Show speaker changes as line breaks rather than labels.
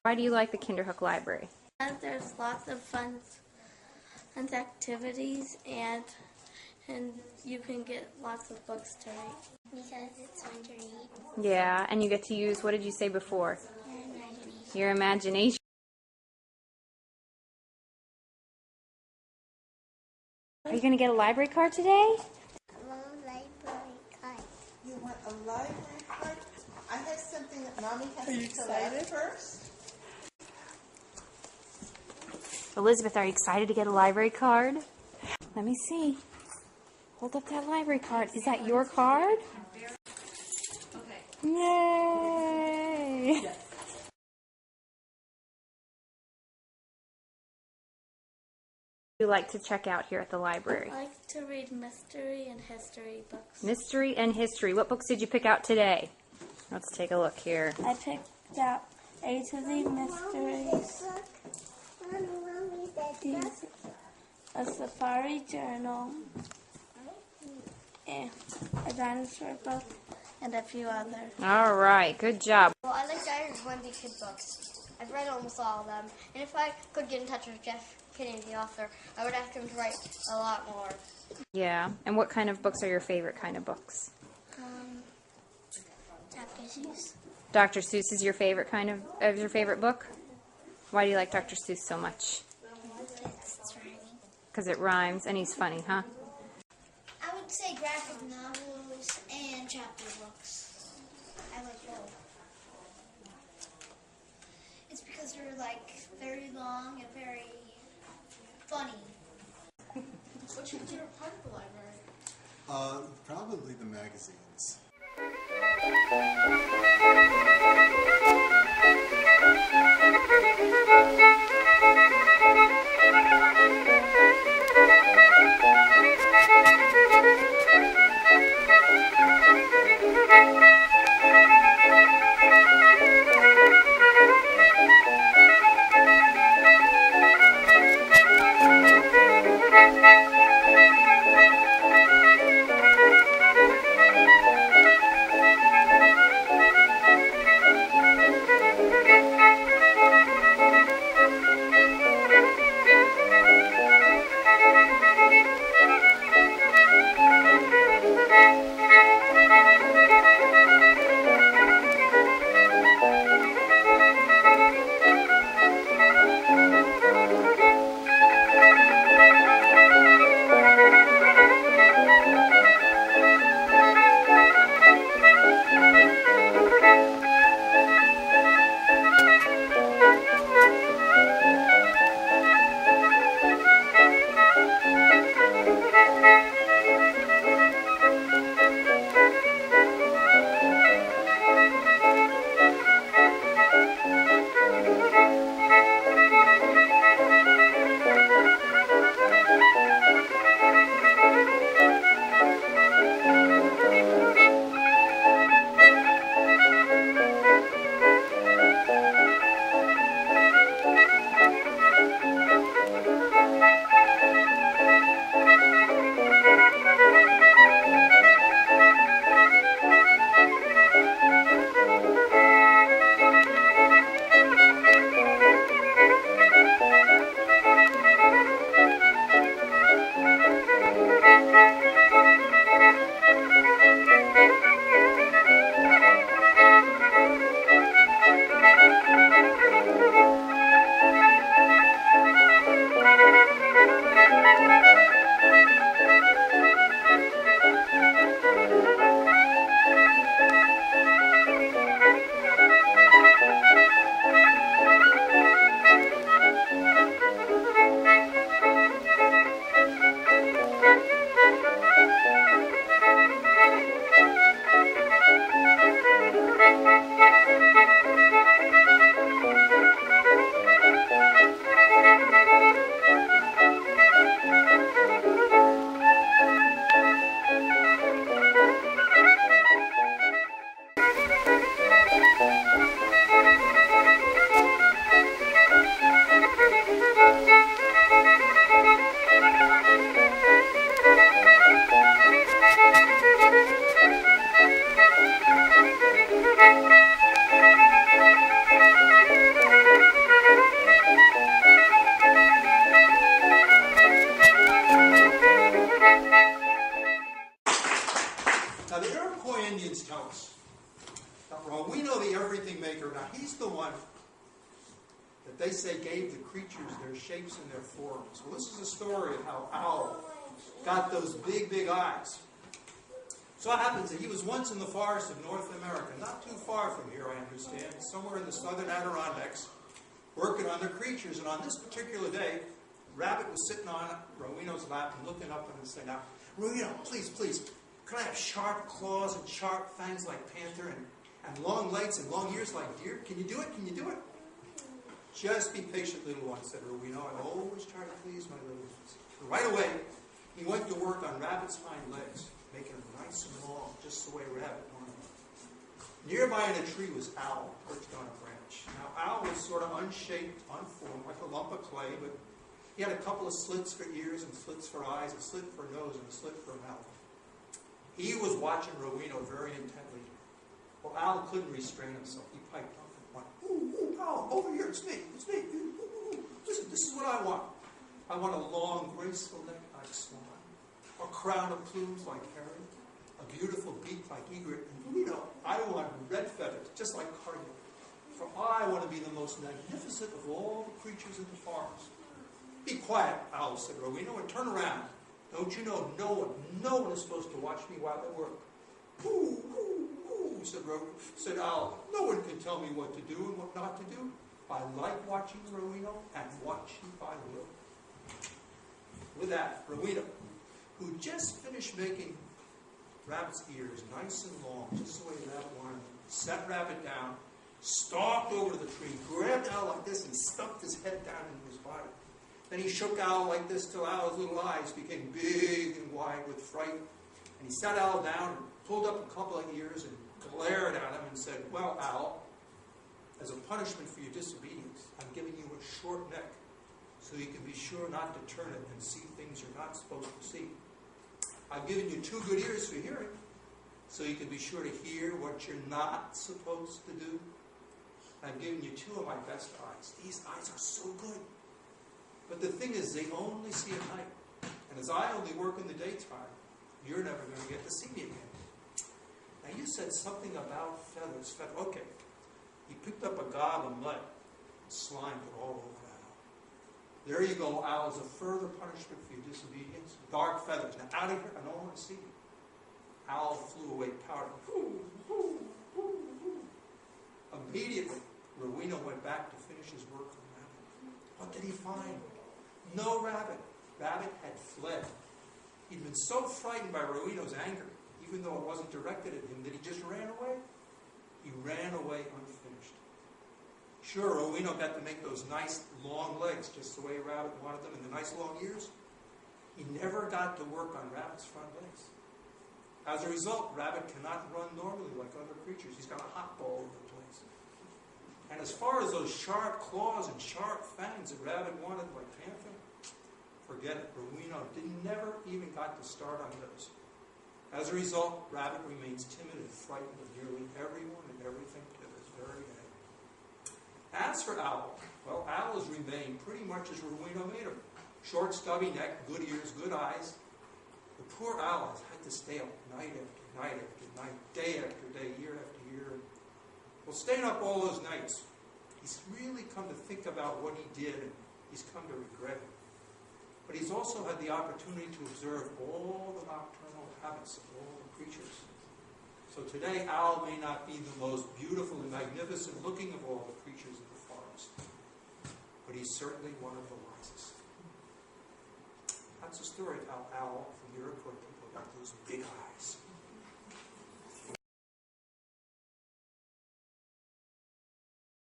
Why do you like the Kinderhook Library?
There's lots of fun activities and you can get lots of books to read.
Because it's fun to read.
Yeah, and you get to use, what did you say before?
Your imagination.
Your imagination. Are you going to get a library card today?
I want a library card.
You want a library card? I have something that Mommy has to fill out first.
Elizabeth, are you excited to get a library card? Let me see. Hold up that library card. Is that your card? Okay. Yay! Yes. You like to check out here at the library?
I like to read mystery and history books.
Mystery and history. What books did you pick out today? Let's take a look here.
I picked out A to Z Mysteries, a Safari Journal, and a dinosaur book, and a few others.
All right, good job.
Well, I like Diaries of Wendy kid books. I've read almost all of them. And if I could get in touch with Jeff Kinney, the author, I would ask him to write a lot more.
Yeah, and what kind of books are your favorite kind of books?
Dr. Seuss.
Dr. Seuss is your favorite your favorite book? Why do you like Dr. Seuss so much?
It's rhyming.
Because it rhymes and he's funny, huh?
I would say graphic novels and chapter books. I like both. It's because they're like very long and very funny.
What's your favorite part of the library?
Probably the magazines.
movies tell us. Now, we know the everything maker. Now, he's the one that they say gave the creatures their shapes and their forms. Well, this is a story of how Owl got those big, big eyes. So it happens that he was once in the forest of North America, not too far from here, I understand, somewhere in the southern Adirondacks, working on their creatures. And on this particular day, Rabbit was sitting on Rowena's lap and looking up at him and saying, "Now, Rowena, please, please, can I have sharp claws and sharp fangs like panther and long legs and long ears like deer? Can you do it? Can you do it?" "Just be patient, little one," said Rowena. "I always try to please my little ones." Right away, he went to work on Rabbit's hind legs, making them nice and long, just the way Rabbit wanted them. Nearby in a tree was Owl, perched on a branch. Now, Owl was sort of unshaped, unformed, like a lump of clay, but he had a couple of slits for ears and slits for eyes, a slit for a nose and a slit for a mouth. He was watching Rowena very intently. Well, Owl couldn't restrain himself. He piped up and went, "Ooh, ooh, Owl, over here, it's me, it's me. Ooh, ooh, ooh. Listen, this is what I want. I want a long, graceful neck like swan, a crown of plumes like heron, a beautiful beak like egret, and I want red feathers, just like cardinal. For I want to be the most magnificent of all the creatures in the forest." "Be quiet," Owl said, "Rowena, and turn around. Don't you know no one is supposed to watch me while I work?" "Ooh, ooh, ooh," said Owl. "No one can tell me what to do and what not to do. I like watching Rowena, and watch if I will." With that, Rowena, who just finished making Rabbit's ears nice and long, just the way Rabbit wanted them, set Rabbit down, stalked over the tree, grabbed Owl like this, and stuffed his head down into his body. Then he shook Owl like this till Owl's little eyes became big and wide with fright. And he sat Owl down and pulled up a couple of ears and glared at him and said, "Well, Owl, as a punishment for your disobedience, I'm giving you a short neck so you can be sure not to turn it and see things you're not supposed to see. I've given you 2 good ears for hearing, so you can be sure to hear what you're not supposed to do. I've given you 2 of my best eyes. These eyes are so good. But the thing is, they only see at night. And as I only work in the daytime, you're never going to get to see me again. Now, you said something about feathers. Okay." He picked up a gob of mud and slimed it all over Owl. "There you go, Owl, as a further punishment for your disobedience. Dark feathers. Now, out of here. I don't want to see you." Owl flew away pouting. Immediately, Rowena went back to finish his work on Rabbit. What did he find? No Rabbit. Rabbit had fled. He'd been so frightened by Rowena's anger, even though it wasn't directed at him, that he just ran away. He ran away unfinished. Sure, Rowena got to make those nice long legs just the way Rabbit wanted them, and the nice long ears. He never got to work on Rabbit's front legs. As a result, Rabbit cannot run normally like other creatures. He's got a hop all over the place. And as far as those sharp claws and sharp fangs that Rabbit wanted like panther, forget it. Rowena never even got to start on those. As a result, Rabbit remains timid and frightened of nearly everyone and everything to this very day. As for Owl, well, Owl has remained pretty much as Rowena made him. Short, stubby neck, good ears, good eyes. The poor Owl has had to stay up night after night after night, day after day, year after year. Well, staying up all those nights, he's really come to think about what he did, and he's come to regret it. But he's also had the opportunity to observe all the nocturnal habits of all the creatures. So today, Owl may not be the most beautiful and magnificent looking of all the creatures of the forest, but he's certainly one of the wisest. That's the story of how Owl from Europe got those big eyes.